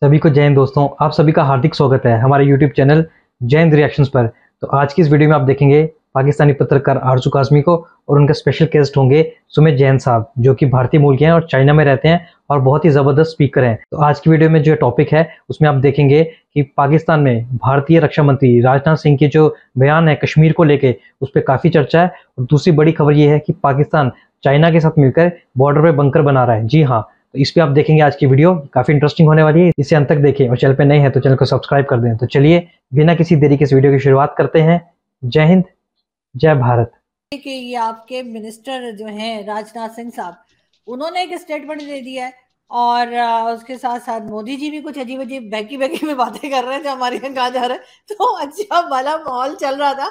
सभी को जय हिंद दोस्तों। आप सभी का हार्दिक स्वागत है हमारे यूट्यूब चैनल जय हिंद रिएक्शंस पर। तो आज की इस वीडियो में आप देखेंगे पाकिस्तानी पत्रकार आरजू कासमी को और उनके स्पेशल गेस्ट होंगे सुमित जैन साहब, जो कि भारतीय मूल के हैं और चाइना में रहते हैं और बहुत ही ज़बरदस्त स्पीकर हैं। तो आज की वीडियो में जो टॉपिक है उसमें आप देखेंगे कि पाकिस्तान में भारतीय रक्षा मंत्री राजनाथ सिंह के जो बयान है कश्मीर को लेके, उस पर काफ़ी चर्चा है। और दूसरी बड़ी खबर ये है कि पाकिस्तान चाइना के साथ मिलकर बॉर्डर पे बंकर बना रहा है। जी हाँ, तो इस पे आप देखेंगे आज की वीडियो काफी इंटरेस्टिंग होने वाली है। इसे अंत तक देखें और चैनल पे नए हैं तो चैनल को सब्सक्राइब कर दें। तो चलिए बिना किसी देरी के इस वीडियो की शुरुआत करते हैं। जय हिंद, जय भारत। कि ये आपके मिनिस्टर जो हैं राजनाथ सिंह साहब, उन्होंने एक स्टेटमेंट दे दिया है और उसके साथ साथ मोदी जी भी कुछ अजीब अजीब बहकी बहकी में बातें कर रहे हैं जो हमारे यहाँ कहा जा रहा है। तो अच्छा भला माहौल चल रहा था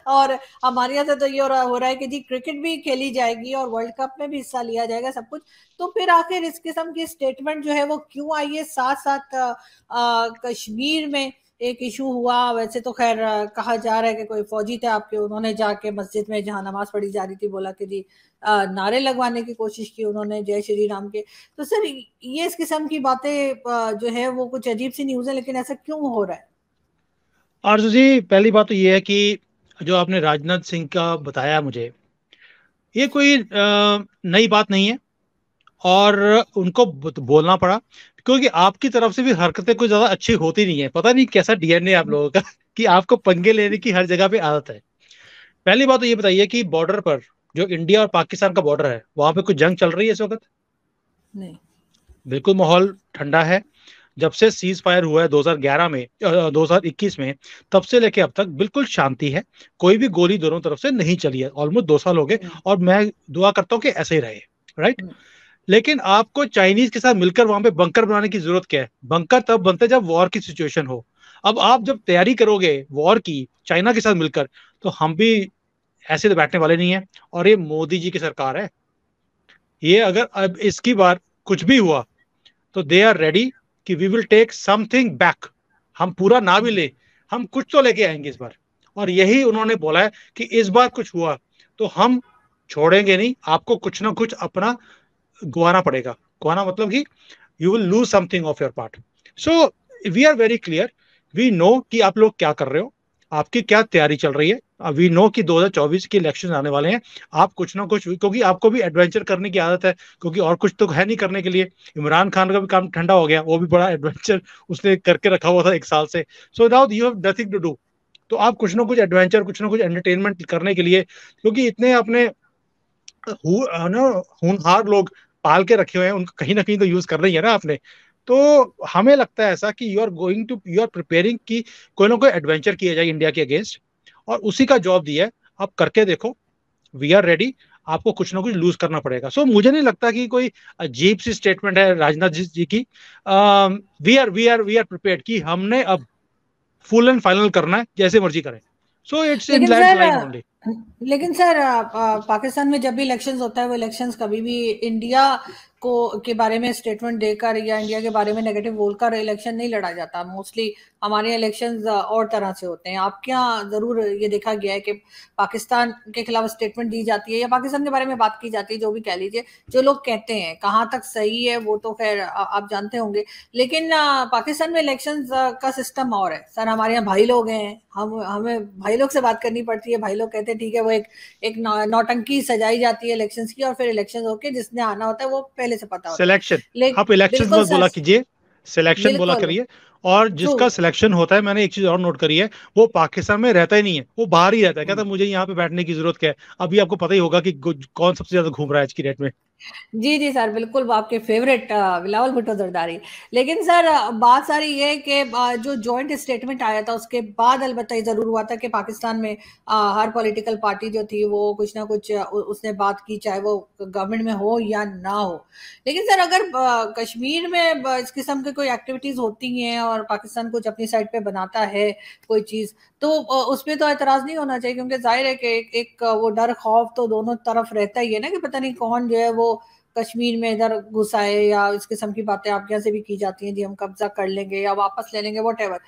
और हमारे यहाँ से तो ये हो रहा है कि जी क्रिकेट भी खेली जाएगी और वर्ल्ड कप में भी हिस्सा लिया जाएगा, सब कुछ। तो फिर आखिर इस किस्म की स्टेटमेंट जो है वो क्यों आई है? साथ साथ कश्मीर में एक इशू हुआ। वैसे तो खैर कहा जा रहा है कि कोई फौजी थे आपके, उन्होंने जाके मस्जिद में जहां नमाज पढ़ी जा रही थी बोला कि जी नारे लगवाने की कोशिश की उन्होंने जय श्री राम के। तो सर ये इस किस्म की बातें जो है वो कुछ अजीब सी न्यूज है, लेकिन ऐसा क्यों हो रहा है? आरजू जी, पहली बात तो ये है कि जो आपने राजनाथ सिंह का बताया मुझे, ये कोई नई बात नहीं है। और उनको बोलना पड़ा क्योंकि आपकी तरफ से भी हरकतें कोई ज्यादा अच्छी होती नहीं है। पता नहीं कैसा डीएनए आप लोगों का कि आपको पंगे लेने की हर जगह पे आदत है। पहली बात तो ये बताइए कि बॉर्डर पर जो इंडिया और पाकिस्तान का बॉर्डर है, वहां पे कोई जंग चल रही है इस वक्त? नहीं। बिल्कुल माहौल ठंडा है। जब से सीज फायर हुआ है 2011 में 2021 में, तब से लेके अब तक बिल्कुल शांति है। कोई भी गोली दोनों तरफ से नहीं चली है। ऑलमोस्ट 2 साल हो गए और मैं दुआ करता हूँ कि ऐसे ही रहे। राइट। लेकिन आपको चाइनीज के साथ मिलकर वहां पे बंकर बनाने की जरूरत क्या है? बंकर तब बनते हैं जब वॉर की सिचुएशन हो। अब आप जब तैयारी करोगे वॉर की चाइना के साथ मिलकर, तो हम भी ऐसे तो बैठने वाले नहीं है। और ये मोदी जी की सरकार है। ये अगर अब इसकी बार कुछ भी हुआ तो दे आर रेडी कि we will take something back. हम पूरा ना भी ले, हम कुछ तो लेके आएंगे इस बार। और यही उन्होंने बोला है कि इस बार कुछ हुआ तो हम छोड़ेंगे नहीं, आपको कुछ ना कुछ अपना गवाना पड़ेगा। गवाना मतलब कि you will lose something of your part. So we are very clear. We know कि आप लोग क्या कर रहे हो, आपकी क्या तैयारी चल रही है। वी नो कि 2024 के इलेक्शन आने वाले हैं। आप कुछ ना कुछ, क्योंकि आपको भी एडवेंचर करने की आदत है, क्योंकि और कुछ तो है नहीं करने के लिए। इमरान खान का भी काम ठंडा हो गया, वो भी बड़ा एडवेंचर उसने करके रखा हुआ था 1 साल से। So now you have nothing to do. तो आप कुछ ना कुछ एडवेंचर, कुछ ना कुछ एंटरटेनमेंट करने के लिए, क्योंकि इतने अपने होनहार लोग पाल के रखे हुए हैं, उनको कहीं ना कहीं तो यूज करना ही है ना आपने। तो हमें लगता है ऐसा कि यू आर प्रिपेयरिंग कि कोई ना कोई एडवेंचर किया जाए इंडिया के अगेंस्ट, और उसी का जॉब दिया है। आप करके देखो, वी आर रेडी। आपको कुछ ना कुछ लूज करना पड़ेगा। सो मुझे नहीं लगता कि कोई अजीब सी स्टेटमेंट है राजनाथ जी की। वी आर प्रिपेयर्ड कि हमने अब फुल एंड फाइनल करना है, जैसे मर्जी करें। सो इट्स इन लेकिन that sir line only. Pakistan में जब भी इलेक्शंस होता है वो इलेक्शंस कभी भी इंडिया को के बारे में स्टेटमेंट देकर या इंडिया के बारे में नेगेटिव बोलकर इलेक्शन नहीं लड़ा जाता। मोस्टली हमारे इलेक्शंस और तरह से होते हैं। आपके यहाँ जरूर ये देखा गया है कि पाकिस्तान के खिलाफ स्टेटमेंट दी जाती है या पाकिस्तान के बारे में बात की जाती है, जो भी कह लीजिए, जो लोग कहते हैं। कहाँ तक सही है वो तो खैर आप जानते होंगे। लेकिन पाकिस्तान में इलेक्शंस का सिस्टम और है सर। हमारे यहाँ भाई लोग हैं, हम हमें भाई लोग से बात करनी पड़ती है। भाई लोग कहते हैं ठीक है, वो एक नौटंकी सजाई जाती है इलेक्शंस की और फिर इलेक्शन होके जिसने आना होता है वो पहले से पता होता है। सिलेक्शन, आप लेकिन इलेक्शन बिल्कुल मत सर, बोला कीजिए, सिलेक्शन बोला बिल्कुल करिए। और ट्रू। जिसका सिलेक्शन होता है, मैंने एक चीज और नोट करी है, वो पाकिस्तान में रहता ही नहीं है, वो बाहर ही रहता है। कहता है मुझे यहाँ पे बैठने की जरूरत क्या है। अभी आपको पता ही होगा कि कौन सबसे ज्यादा घूम रहा है आज की डेट में। जी जी सर, बिल्कुल वो आपके फेवरेट बिलावल भुट्टो जरदारी। लेकिन सर बात सारी ये है कि जो जॉइंट स्टेटमेंट आया था उसके बाद अलबत्ता ये जरूर हुआ था कि पाकिस्तान में हर पॉलिटिकल पार्टी जो थी वो कुछ ना कुछ उसने बात की, चाहे वो गवर्नमेंट में हो या ना हो। लेकिन सर अगर कश्मीर में इस किस्म की कोई एक्टिविटीज होती हैं और पाकिस्तान कुछ अपनी साइड पे बनाता है कोई चीज, तो उस पे तो एतराज नहीं होना चाहिए, क्योंकि जाहिर है कि एक वो डर खौफ तो दोनों तरफ रहता ही है ना कि पता नहीं कौन जो है वो कश्मीर में इधर घुस आए, या इस किस्म की बातें आपके यहाँ से भी की जाती हैं जी हम कब्जा कर लेंगे या वापस ले लेंगे, वट एवर।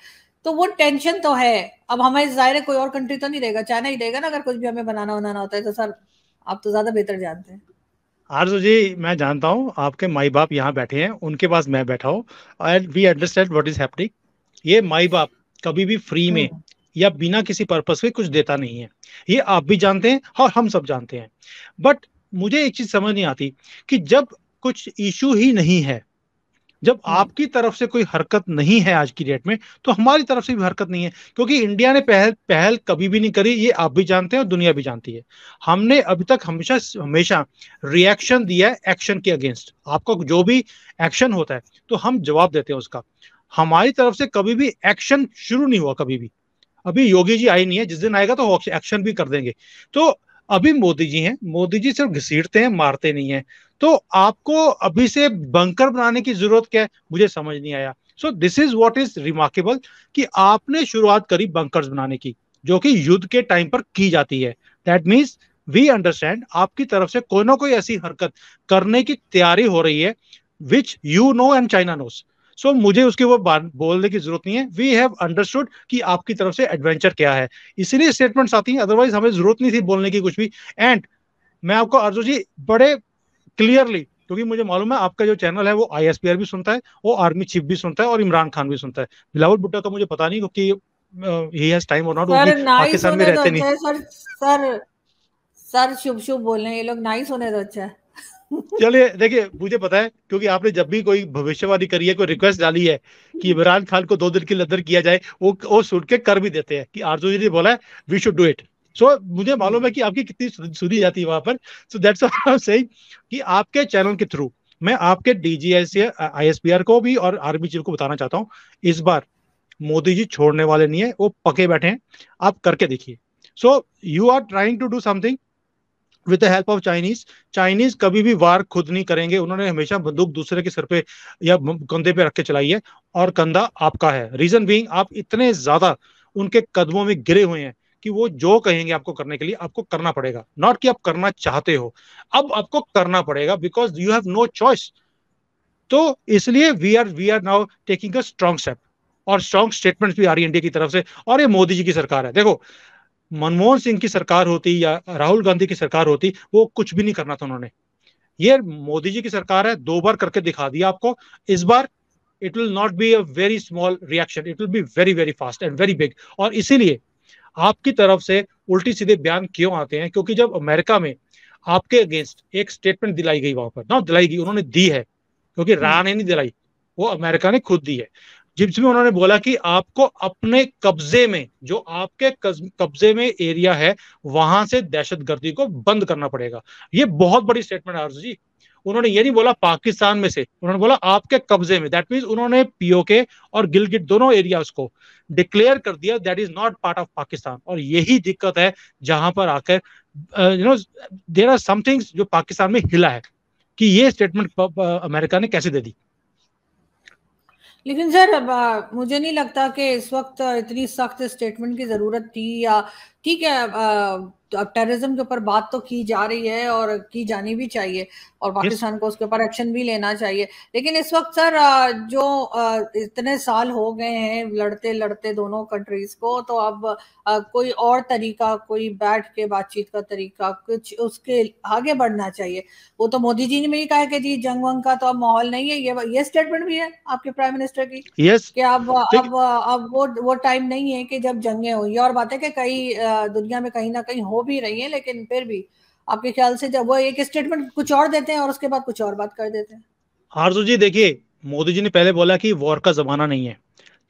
तो वो टेंशन तो है। अब हमें जाहिर है कोई और कंट्री तो नहीं देगा, चाइना ही देगा ना अगर कुछ भी हमें बनाना बनाना होता है तो सर आप तो ज्यादा बेहतर जानते हैं। आरजू जी, मैं जानता हूँ आपके माई बाप यहाँ बैठे हैं, उनके पास मैं बैठा हूँ, and we understand what is happening. ये माई बाप कभी भी फ्री में हम्म। या बिना किसी पर्पस के कुछ देता नहीं है। ये आप भी जानते हैं और हम सब जानते हैं। बट मुझे एक चीज समझ नहीं आती कि जब कुछ इशू ही नहीं है, जब हम्म। आपकी तरफ से कोई हरकत नहीं है आज की डेट में, तो हमारी तरफ से भी हरकत नहीं है, क्योंकि इंडिया ने पहल पहल कभी भी नहीं करी। ये आप भी जानते हैं और दुनिया भी जानती है। हमने अभी तक हमेशा हमेशा रिएक्शन दिया है एक्शन के अगेंस्ट। आपका जो भी एक्शन होता है तो हम जवाब देते हैं उसका। हमारी तरफ से कभी भी एक्शन शुरू नहीं हुआ कभी भी। अभी योगी जी आई नहीं है, जिस दिन आएगा तो एक्शन भी कर देंगे। तो अभी मोदी जी हैं, मोदी जी सिर्फ घसीटते हैं, मारते नहीं है। तो आपको अभी से बंकर बनाने की जरूरत क्या है, मुझे समझ नहीं आया। So this is what is remarkable कि आपने शुरुआत करी बंकर्स बनाने की, जो कि युद्ध के टाइम पर की जाती है। दैट मीन्स वी अंडरस्टैंड आपकी तरफ से कोई ना कोई ऐसी हरकत करने की तैयारी हो रही है, which you know and China knows. सो मुझे उसके वो बोलने की जरूरत नहीं है। वी हैव अंडरस्टूड कि आपकी तरफ से एडवेंचर क्या है, इसीलिए स्टेटमेंट्स आती हैं, अदरवाइज हमें जरूरत नहीं थी बोलने की कुछ भी। एंड मैं आपको अर्जुन जी बड़े क्लियरली, क्योंकि मुझे मालूम है आपका जो चैनल है वो आईएसपीआर भी सुनता है, वो आर्मी चीफ भी सुनता है और इमरान खान भी सुनता है। बिलावल भुट्टो का मुझे पता नहीं, क्योंकि ही हैज टाइम और नॉट, क्योंकि सर नाइस पाकिस्तान में होने तो रहते नहीं। अच्छा है सर। सर सर शुभ शुभ बोल रहे हैं ये लोग, नाइस होने तो अच्छा है। चलिए देखिए, मुझे पता है, क्योंकि आपने जब भी कोई भविष्यवाणी करी है, कोई रिक्वेस्ट डाली है कि इमरान खान को 2 दिन की लंदर किया जाए, वो सुन के कर भी देते हैं कि आरजू जी ने बोला है वी शुड डू इट। सो मुझे मालूम है कि आपकी कितनी सुनी जाती है वहां पर। So that's what I am saying कि आपके चैनल के थ्रू मैं आपके डीजीएस आईएसपीआर को भी और आर्मी चीफ को बताना चाहता हूँ, इस बार मोदी जी छोड़ने वाले नहीं है, वो पके बैठे हैं। आप करके देखिए। So you are trying to do something with the help of Chinese. Chinese कभी भी वार खुद नहीं करेंगे, उन्होंने हमेशा बंदूक दूसरे के सर पे या कंधे पे रख के चलाई है, और कंधा आपका है। रीजन बीइंग आप इतने ज्यादा उनके कदमों में गिरे हुए हैं कि वो जो कहेंगे आपको करने के लिए आपको करना पड़ेगा। नॉट कि आप करना चाहते हो, अब आपको करना पड़ेगा because you have no choice. तो इसलिए we are now taking a strong step, और स्ट्रॉन्ग स्टेटमेंट्स भी आ रही है इंडिया की तरफ से। और ये मोदी जी की सरकार है। देखो, मनमोहन सिंह की सरकार होती या राहुल गांधी की सरकार होती, वो कुछ भी नहीं करना था उन्होंने। ये मोदी जी की सरकार है, 2 बार करके दिखा दिया आपको। इस बार it will not be a very small reaction, it will be very very fast and very big. और इसीलिए आपकी तरफ से उल्टी सीधे बयान क्यों आते हैं, क्योंकि जब अमेरिका में आपके अगेंस्ट एक स्टेटमेंट दिलाई गई, वहां पर ना दिलाई गई, उन्होंने दी है, क्योंकि राय ने नहीं दिलाई, वो अमेरिका ने खुद दी है, जिसमें उन्होंने बोला कि आपको अपने कब्जे में, जो आपके कब्जे में एरिया है, वहां से दहशतगर्दी को बंद करना पड़ेगा। ये बहुत बड़ी स्टेटमेंट है आरजू जी। उन्होंने ये नहीं बोला पाकिस्तान में से, उन्होंने बोला आपके कब्जे में। दैट मीन्स उन्होंने पीओके और गिलगिट दोनों एरियाज को डिक्लेयर कर दिया that is not part of Pakistan. और यही दिक्कत है जहां पर आकर you know there are some things जो पाकिस्तान में हिला है कि ये स्टेटमेंट अमेरिका ने कैसे दे दी। लेकिन सर अब मुझे नहीं लगता कि इस वक्त इतनी सख्त स्टेटमेंट की जरूरत थी। या ठीक है, अब टेररिज्म के ऊपर बात तो की जा रही है और की जानी भी चाहिए, और यस, पाकिस्तान को उसके ऊपर एक्शन भी लेना चाहिए। लेकिन इस वक्त सर जो इतने साल हो गए हैं लड़ते लड़ते दोनों कंट्रीज को, तो अब कोई और तरीका, कोई बैठ के बातचीत का तरीका, कुछ उसके आगे बढ़ना चाहिए। वो तो मोदी जी ने भी कहा है कि जी जंग वंग का तो अब माहौल नहीं है। ये स्टेटमेंट भी है आपके प्राइम मिनिस्टर की यस। कि ठीक। अब वो टाइम नहीं है कि जब जंगें हो। ये और बात है कि कई दुनिया में कहीं ना कहीं हो भी रही है, लेकिन फिर भी आपके ख्याल से जब वो एक स्टेटमेंट कुछ और देते हैं और उसके बाद कुछ और बात कर देते हैं। आरजू जी देखिए, मोदी जी ने पहले बोला कि वॉर का जमाना नहीं है,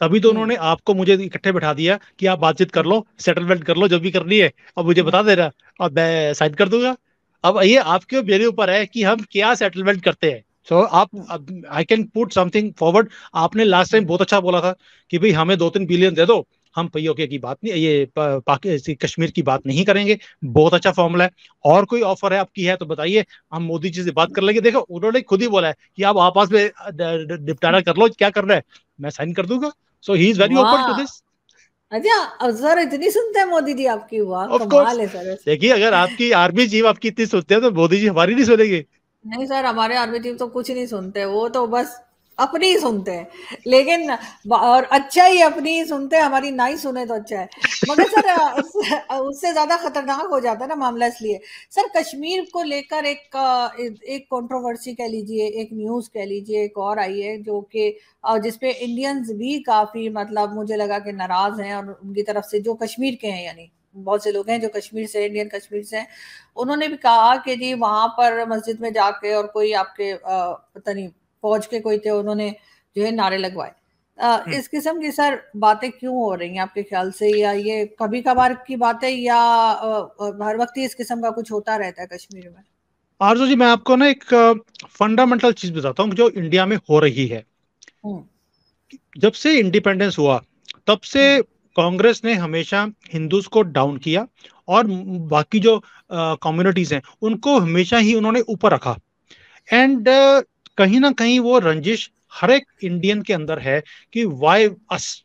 तभी तो हम्म। उन्होंने आपको मुझे इकट्ठे बैठा दिया कि आप बातचीत कर लो, सेटलमेंट कर लो जो भी करनी है, अब मुझे हम्म। बता देना और मैं साइन कर दूंगा। अब ये आपके मेरे ऊपर है कि हम क्या सेटलमेंट करते हैं। सो आप, hmm. I can put something forward. आपने लास्ट टाइम बहुत अच्छा बोला था कि भाई हमें 2-3 बिलियन दे दो, हम पीओके की बात नहीं, ये पाकिस्तान कश्मीर की बात नहीं करेंगे। बहुत अच्छा फॉर्मूला है। और कोई ऑफर है आपकी है तो बताइए, हम मोदी जी से बात कर लेंगे। देखो, उन्होंने खुद ही बोला है कि आप आपस में निपटारा कर लो, क्या करना है मैं साइन कर दूंगा। So he is very open to वाह। दिस। अच्छा, अब सर इतनी सुनते हैं मोदी जी आपकी, वाह ऑफ कोर्स। कमाल है सर। देखिए, अगर आपकी आर्मी चीफ आपकी इतनी सुनते हैं तो मोदी जी हमारी नहीं सुनेंगे। नहीं सर, हमारे आर्मी चीफ तो कुछ नहीं सुनते, वो तो बस अपनी ही सुनते हैं, लेकिन और अच्छा ही अपनी ही सुनते हैं, हमारी ना ही सुने तो अच्छा है। मगर सर उससे ज्यादा खतरनाक हो जाता है ना मामला। इसलिए सर कश्मीर को लेकर एक कंट्रोवर्सी कह लीजिए, एक न्यूज कह लीजिए, एक और आई है जो कि जिसपे इंडियंस भी काफी मतलब मुझे लगा कि नाराज हैं, और उनकी तरफ से जो कश्मीर के हैं, यानी बहुत से लोग हैं जो कश्मीर से, इंडियन कश्मीर से हैं, उन्होंने भी कहा कि जी वहां पर मस्जिद में जाके और कोई आपके पता नहीं फौज के कोई थे, उन्होंने जो है नारे लगवाए। इस किस्म की सर बातें क्यों हो रही हैं आपके ख्याल से, या ये कभी कभार की बात है, या हर वक्त ही इस किस्म का कुछ होता रहता है कश्मीर में? आरजू जी, मैं आपको ना एक फंडामेंटल चीज बताता हूँ जो इंडिया में हो रही है। जब से इंडिपेंडेंस हुआ तब से कांग्रेस ने हमेशा हिंदूज को डाउन किया, और बाकी जो कम्युनिटीज हैं उनको हमेशा ही उन्होंने ऊपर रखा। एंड कहीं ना कहीं वो रंजिश हर एक इंडियन के अंदर है कि वाई अस।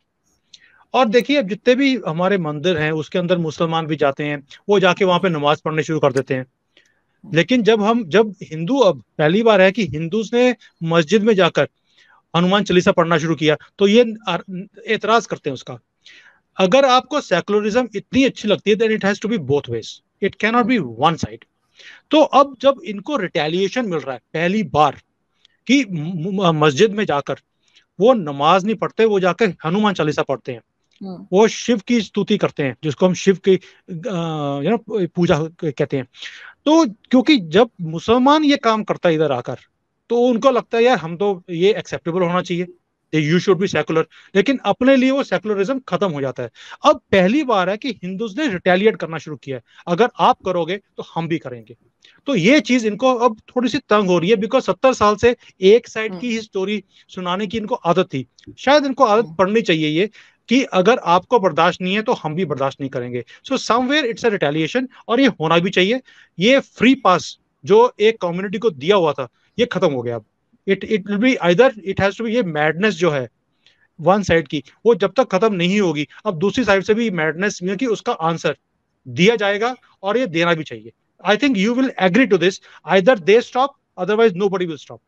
और देखिए, अब जितने भी हमारे मंदिर हैं उसके अंदर मुसलमान भी जाते हैं, वो जाके वहां पे नमाज पढ़ने शुरू कर देते हैं। लेकिन जब हिंदू, अब पहली बार है कि हिंदूज ने मस्जिद में जाकर हनुमान चालीसा पढ़ना शुरू किया, तो ये एतराज करते हैं उसका। अगर आपको सेकुलरिज्म इतनी अच्छी लगती है, then it has to be both ways, it can not be one side. तो अब जब इनको रिटेलिएशन मिल रहा है पहली बार कि मस्जिद में जाकर वो नमाज नहीं पढ़ते, वो जाकर हनुमान चालीसा पढ़ते हैं, वो शिव की स्तुति करते हैं, जिसको हम शिव की पूजा कहते हैं। तो क्योंकि जब मुसलमान ये काम करता है इधर आकर, तो उनको लगता है यार हम तो ये एक्सेप्टेबल होना चाहिए, यू शुड बी सेकुलर। लेकिन अपने लिए वो सेकुलरिज्म खत्म हो जाता है। अब पहली बार है कि हिंदूज ने रिटेलिएट करना शुरू किया है, अगर आप करोगे तो हम भी करेंगे। तो ये चीज इनको अब थोड़ी सी तंग हो रही है, बिकॉज 70 साल से एक साइड की ही स्टोरी सुनाने की इनको आदत थी। शायद इनको आदत पड़नी चाहिए ये कि अगर आपको बर्दाश्त नहीं है तो हम भी बर्दाश्त नहीं करेंगे। So somewhere it's a retaliation, और ये होना भी चाहिए। ये फ्री पास जो एक कम्युनिटी को दिया हुआ था, ये खत्म हो गया। अब it will be either, it has to be, ये मैडनेस जो है वन साइड की, वो जब तक खत्म नहीं होगी, अब दूसरी साइड से भी मैडनेस में कि उसका आंसर दिया जाएगा, और ये देना भी चाहिए। I think you will agree to this, either they stop, otherwise nobody will stop.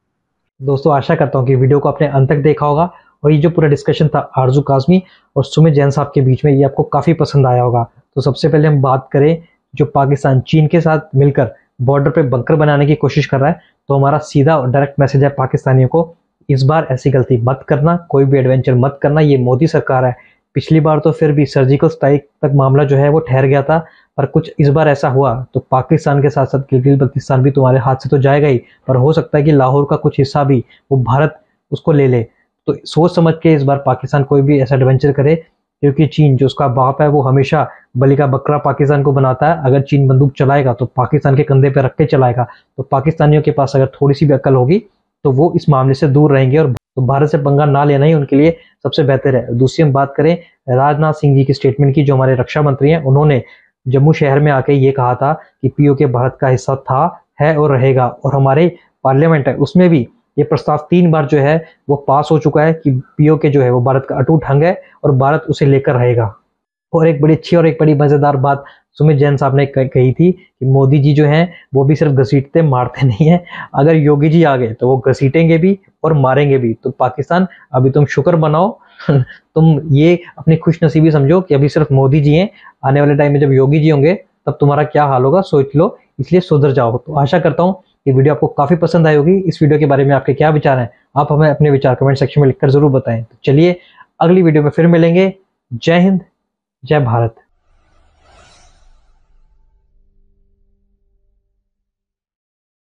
दोस्तों, आशा करता हूँ कि वीडियो को आपने अंत तक देखा होगा, और ये जो पूरा डिस्कशन था आरजू काज़मी और सुमित जैन साहब के बीच में, ये आपको काफ़ी पसंद आया होगा। तो सबसे पहले हम बात करें, जो पाकिस्तान चीन के साथ मिलकर बॉर्डर पे बंकर बनाने की कोशिश कर रहा है, तो हमारा सीधा और डायरेक्ट मैसेज है पाकिस्तानियों को, इस बार ऐसी गलती मत करना, कोई भी एडवेंचर मत करना। ये मोदी सरकार है। पिछली बार तो फिर भी सर्जिकल स्ट्राइक तक मामला जो है वो ठहर गया था, पर कुछ इस बार ऐसा हुआ तो पाकिस्तान के साथ साथ गिलगित बल्तिस्तान भी तुम्हारे हाथ से तो जाएगा ही, पर हो सकता है कि लाहौर का कुछ हिस्सा भी वो भारत उसको ले ले। तो सोच समझ के इस बार पाकिस्तान कोई भी ऐसा एडवेंचर करे, क्योंकि चीन जो उसका बाप है वो हमेशा बलि का बकरा पाकिस्तान को बनाता है। अगर चीन बंदूक चलाएगा तो पाकिस्तान के कंधे पे रख के चलाएगा। तो पाकिस्तानियों के पास अगर थोड़ी सी भी अकल होगी तो वो इस मामले से दूर रहेंगे, और तो भारत से पंगा ना लेना ही उनके लिए सबसे बेहतर है। दूसरी हम बात करें राजनाथ सिंह जी की स्टेटमेंट की, जो हमारे रक्षा मंत्री हैं, उन्होंने जम्मू शहर में आके ये कहा था कि पीओके भारत का हिस्सा था, है और रहेगा। और हमारे पार्लियामेंट है उसमें भी ये प्रस्ताव 3 बार जो है वो पास हो चुका है कि पीओके जो है वो भारत का अटूट अंग है और भारत उसे लेकर रहेगा। और एक बड़ी अच्छी और एक बड़ी मजेदार बात सुमित जैन साहब ने कही थी कि मोदी जी जो हैं वो भी सिर्फ घसीटते मारते नहीं है, अगर योगी जी आ गए तो वो घसीटेंगे भी और मारेंगे भी। तो पाकिस्तान अभी तुम शुक्र मनाओ तुम ये अपनी खुशनसीबी समझो कि अभी सिर्फ मोदी जी हैं, आने वाले टाइम में जब योगी जी होंगे तब तुम्हारा क्या हाल होगा सोच लो, इसलिए सुधर जाओ। तो आशा करता हूँ ये वीडियो आपको काफी पसंद आई होगी। इस वीडियो के बारे में आपके क्या विचार हैं, आप हमें अपने विचार कमेंट सेक्शन में लिखकर जरूर बताएं। तो चलिए अगली वीडियो में फिर मिलेंगे। जय हिंद, जय भारत।